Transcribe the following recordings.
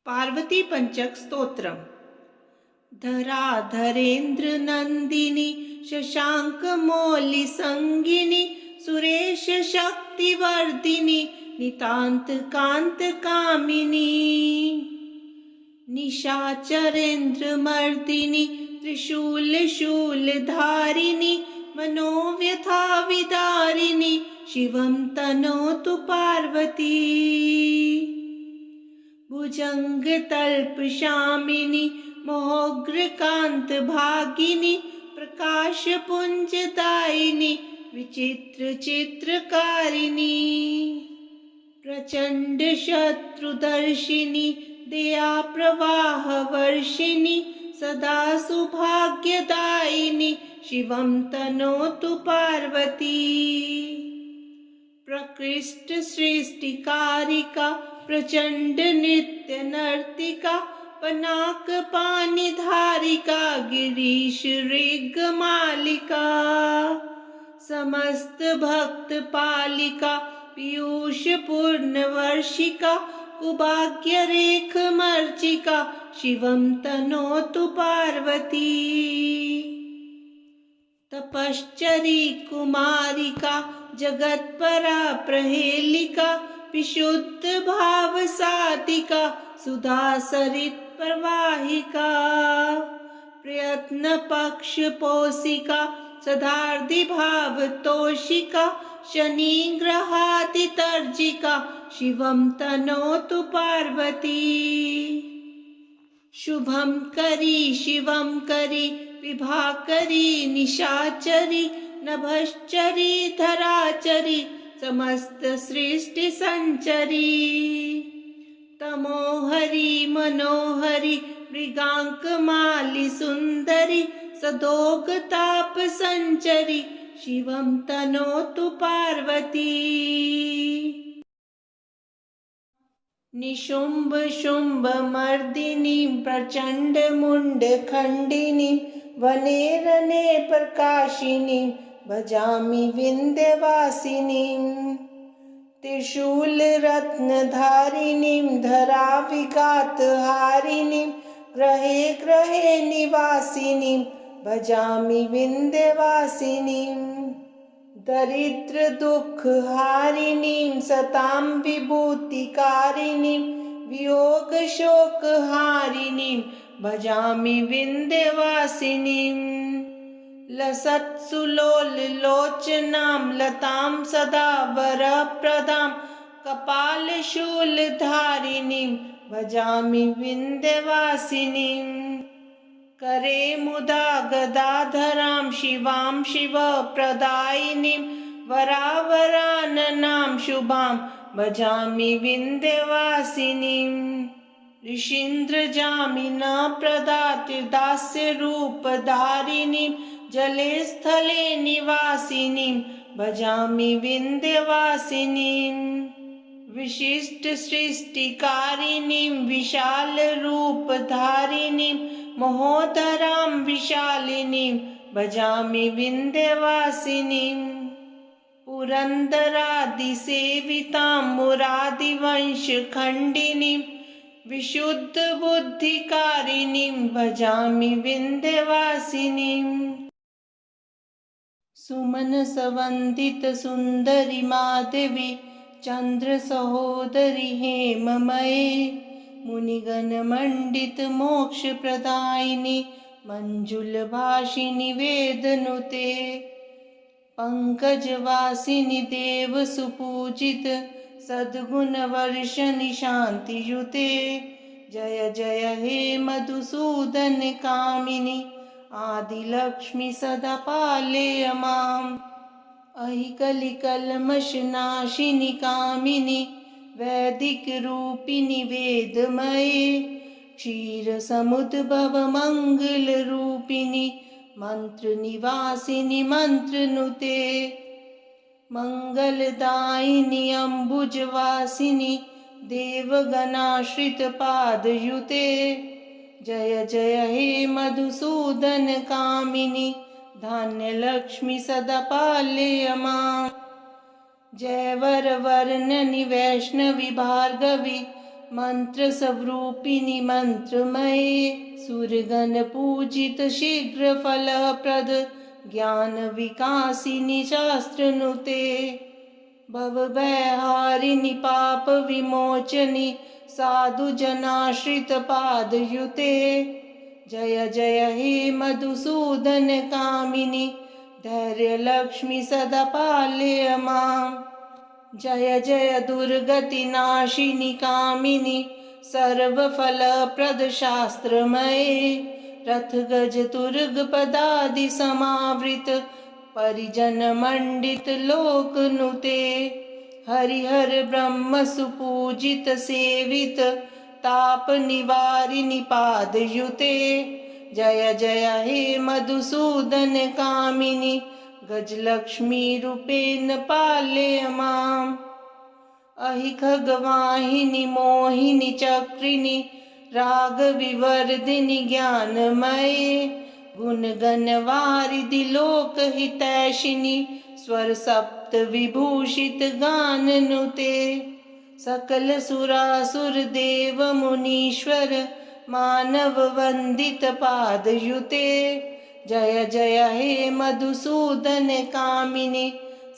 पार्वती पंचक स्तोत्रम। धराधरेन्द्र नंदिनी शशांक मौलि संगिनी सुरेश शक्तिवर्धिनी नितांत कांत कामिनी निशाचरेन्द्र मर्दिनी त्रिशूल शूल धारिणी मनोव्यथा विदारिणी शिवं तनोतु पार्वती भुजंग तल्पशामिनी मोग्रकांत भागिनी प्रकाश पुंज दायिनी विचित्र चित्रकारिणी प्रचंड शत्रुदर्शिनी दया प्रवाह वर्षिणी सदा सौभाग्यदायिनी शिवं तनोतु पार्वती प्रकृष्ट सृष्टिकारिका प्रचंड नित्य नर्तिका पनाक पानी धारिका गिरीश ऋग मालिका समस्त भक्त पालिका पीयूष पूर्ण वर्षिका कुभाग्य रेख मर्चिका शिवं तनोतु पार्वती तपश्चरी कुमारिका जगत्परा प्रहेलिका विशुद्ध भाव साधिका सुधा सरित प्रवाहिका प्रयत्न पक्ष पोषिका सदार्धि भाव तोषिका शनि ग्रहाति तर्जिका शिवं तनोतु पार्वती शुभं करी शिवं करी विभाकरी निशाचरी नभश्चरी धराचरी समस्त सृष्टि संचरी तमोहरी मनोहरी मृगांक माली सुंदरी सदोग ताप संचरी शिवं तनोतु पार्वती निशुंभ शुंभ मर्दिनी प्रचंड मुंड खंडिनी वने रणे प्रकाशिनी भजामि विंध्यवासिनीं त्रिशूल रत्न धारिणीं धरा विघात हारिणीं ग्रहे ग्रहे निवासिनीं भजामि विंध्यवासिनीं दरिद्र दुख हारिणीं सतां विभूतिकारिणीं वियोग शोक हारिणीं भजामि विंध्यवासिनीं लसत्सुलोल लोचनां लतां सदा वरप्रदां कपालशूल धारिणीं भजामि विंध्यवासिनीं करे मुदा गदाधरां शिवां शिवप्रदायिनीं वरावराननां शुभां भजामि विंध्यवासिनीं ऋषीन्द्रजामिना प्रदाति दास्य रूपधारिणीं जले स्थले निवासिनीं भजामि विंध्यवासिनीं विशिष्ट सृष्टिकारिणीं विशाल रूपधारिणीं महोदरां विशालिनीं भजामि विंध्यवासिनीं पुरंदरादि सेवितां मुरादिवंश खंडिनीं विशुद्ध बुद्धिकारिणीं भजामि विंध्यवासिनीं सुमन सवंदित सुंदरी माधवी चंद्र सहोदरी हेममये मुनिगण मंडित मोक्ष प्रदायिनी मंजुल भाषिनी वेदनुते पंकजवासिनी देव सुपूजित सद्गुण वर्षनि शांति युते जय जय हे मधुसूदन कामिनी आदिलक्ष्मी सदा पालय माम् अहि कलिकल्मषनाशिनि कामिनी वैदिक रूपिणी वेदमये क्षीर समुद्भव मंगल रूपिणी मंत्र निवासिनी मंत्रनुते मंगलदायिनी अम्बुजवासिनी देवगणाश्रित पादयुते जय जय हे मधुसूदन कामिनी धान्य लक्ष्मी सदा पालय माम् जय वर वर्णनि वैष्णवी भार्गवी मंत्र स्वरूपिणी मंत्रमये सुरगण पूजित शीघ्र फलप्रद ज्ञान विकासिनी शास्त्रनुते भवभयहारिणि पाप विमोचनि साधु जनाश्रित पादयुते जय जय हे मधुसूदन कामिनि धैर्य लक्ष्मी सदा पालय माम् जय जय दुर्गति नाशिनी कामिनि सर्वफलप्रद शास्त्रमये रथ गज तुर्ग पदादि समावृत परिजन मंडित लोकनुते हरिहर ब्रह्म सुपूजित सेवित ताप निवारिणि पादयुते जय जय हे मधुसूदन कामिनि गजलक्ष्मी रूपेण पालय माम् अहि खगवाहिनि मोहिनि चक्रिणि राग विवर्धिनि ज्ञानमये गुणगणवारिधि लोकहितैषिणि स्वर सप्त विभूषित गाननुते सकल सुरासुर देव मुनीश्वर मानव वंदित पादयुते जय जय हे मधुसूदन कामिनि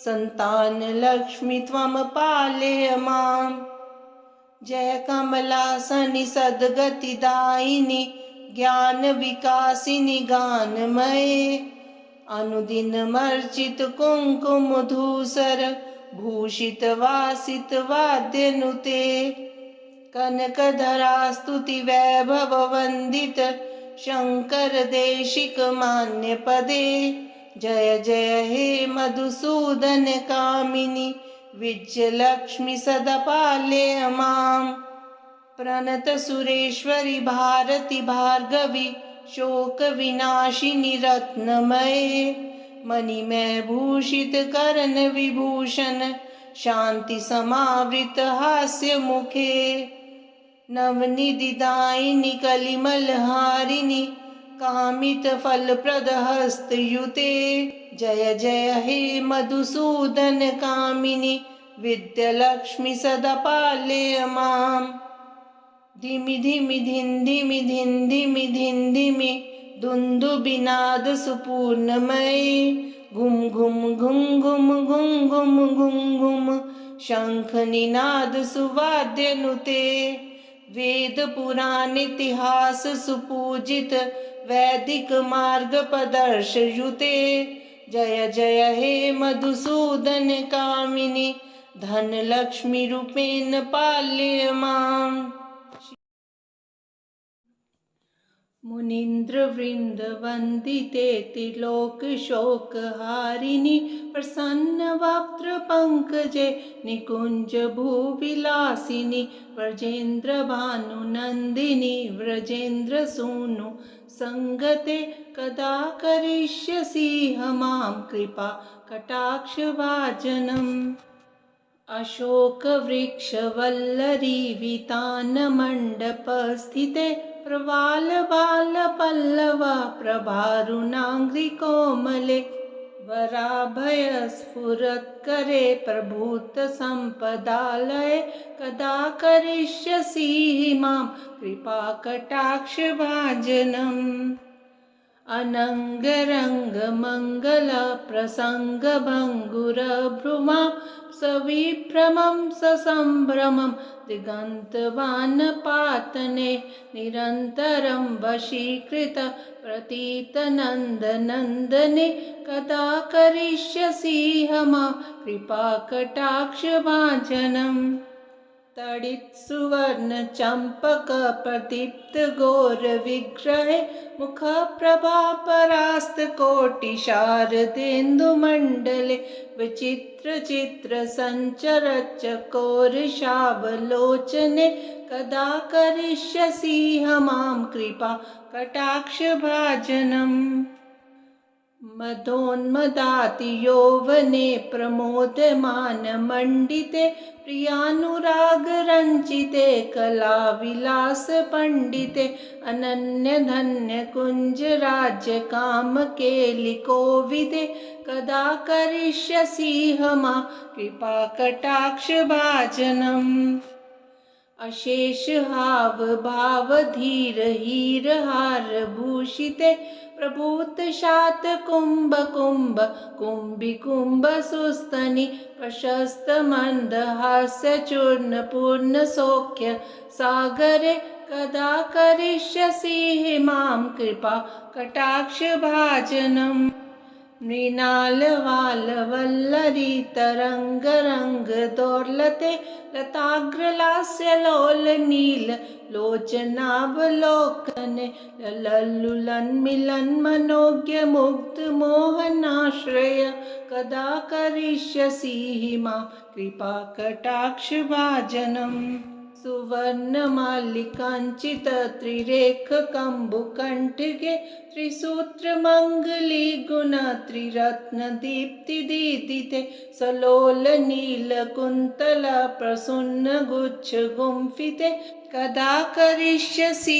संतान लक्ष्मी त्वं पालय माम् जय कमलासनि सद्गतिदायिनि ज्ञान विकासिनि गानमये अनुदिन मर्चित कुंकुम धूसर भूषित वासित वाद्यनुते कनकधरा स्तुति वैभव वंदित शंकर देशिक मान्य पदे जय जय हे मधुसूदन कामिनि विजयलक्ष्मी सदा पालय माम् प्रणत सुरेश्वरी भारती भार्गवी शोक विनाशिनी रत्नमये मणिमय भूषित कर्ण विभूषण शांति समावृत हास्य मुखे नवनिधिदायिनी कलिमल हारिणी कामित फलप्रद हस्तयुते जय जय हे मधुसूदन कामिनि विद्यालक्ष्मी सदा पालय माम् धिमि धिमि धिन धिमि धिन धिमि धिन धिमि दुन्दुभिनाद सुपूर्णमये घुम घुम घुम घुम घुम घुम घुम घुम शंख निनाद सुवाद्यनुते वेद पुराण इतिहास सुपूजित वैदिक मार्ग प्रदर्शयुते जय जय हे मधुसूदन कामिनि धन लक्ष्मी रूपेण पालय माम् मुनीन्द्र वृंद वंदिते त्रिलोक शोक हारिणि प्रसन्न वक्त्र पंकजे निकुंज भूविलासिनी व्रजेन्द्र भानु नंदिनी व्रजेन्द्र सूनु संगते कदा करिष्यसि मां कृपा कटाक्ष भाजनम् अशोक वृक्ष वल्लरी वितान मंडप स्थिते प्रवाल बाल पल्लव प्रभारुणांग्रि कोमले वराभय स्फुरत्करे प्रभूत संपदालये कदा करिष्यसि मां कृपा कटाक्ष भाजनम् अनंगरंग मंगल प्रसंग भंगुर भ्रुमां सविभ्रमं ससंभ्रमं दिगंतवानपातने निरन्तरं वशीकृत प्रतीत नंदनंदने कदा करिष्यसि मां कृपा कटाक्ष भाजनम् तडित सुवर्ण चंपक प्रदीप्त घोर विग्रहे मुख प्रभा परास्त कोटि शारदेन्दु मंडले विचित्र चित्र संचर चकोर शावलोचने कदा करिष्यसि मां कृपा कटाक्ष भाजनम् मदोन्मदाति यौवने प्रमोदमान मंडिते प्रियानुराग रंचिते कला विलास पंडिते अनन्य धन्य कुंज राज्य काम केलि कोविदे कदा करिष्यसि मां कृपा कटाक्ष भाजनम् अशेष हाव भाव धीर हीर हार भूषिते प्रभूत शात कुंभ कुंभ कुंभी कुंभ सुस्तनि प्रशस्त मंद हास्य चूर्ण पूर्ण सौख्य सागरे कदा करिष्यसि मां कृपा कटाक्ष भाजनम् मृणालवालवल्लरी तरंग रंग दोर्लते लताग्रलास्य लोल नील लोचनावलोकने लल्लुलन मिलन मनोज्ञ मुग्ध मोहनाश्रय कदा करिष्यसि मां कृपा कटाक्ष भाजनम् सुवर्णमालिकाञ्चित त्रिरेख कम्बुकण्ठगे त्रिसूत्रमङ्गली गुण त्रिरत्न दीप्तिदीदिते सलोल नीलकुन्तल प्रसन्न गुच्छ गुम्फिते कदा करिष्यसि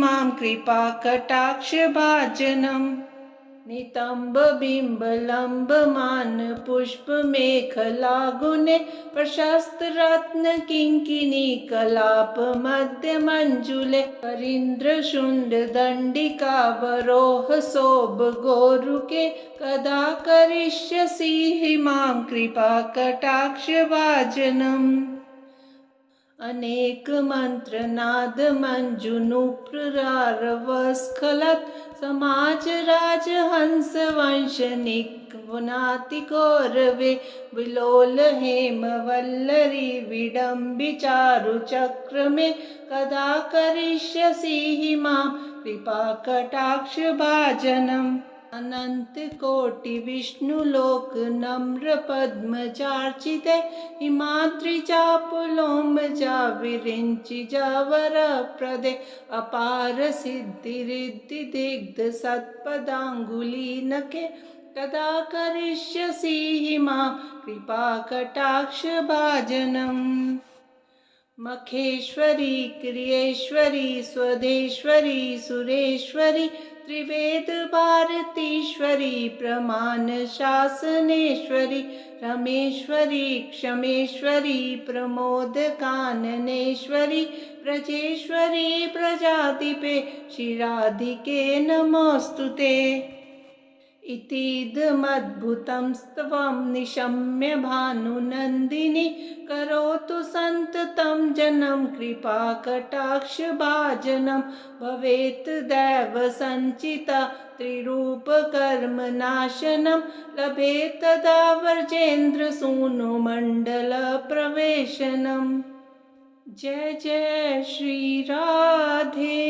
मां कृपा कटाक्ष भाजनम् नितंब बिंब लंब मान पुष्प मेखला गुणे प्रशस्त रत्न किंकिनी कलाप मध्य मंजुले करींद्र शुंड दंडिका वरोह शोभ गोरुके कदा करिष्यसि मां कृपा कटाक्ष भाजनम् अनेक मंत्र नाद मंजुनुप्ररारवस्खलत् समाज राज हंस वंशनिक वनाति कौरवे विलोल हेम वल्लरी विडम्बि चारु चक्र में कदा करिष्यसि मां कृपा कटाक्ष भाजनम् अनंत कोटि विष्णु लोक नम्र पद्मचार्चिते हिमाद्रि चापुलोम जा विरिंचि जावर प्रदे अपार सिद्धि रिद्धि दिग्ध सत्पदांगुलीनके कदा करिष्यसि मां कृपा कटाक्ष भाजनम् मखेश्वरी क्रियेश्वरी स्वदेश्वरी सुरेश्वरी त्रिवेद भारतीश्वरी प्रमाण शासनेश्वरी रमेश्वरी क्षमेश्वरी प्रमोद काननेश्वरी ब्रजेश्वरी प्रजाधिपे शिराधिके नमोस्तुते इतीदमद्भुतं स्तवं निशम्य भानुनन्दिनी करोतु सन्ततं जनं कृपा कटाक्ष भाजनं भवेत् दैव संचिता त्रिरूप कर्म नाशनं लभेत् तदा वर्जेन्द्र सूनु मंडल प्रवेशनम् जय जय श्री राधे।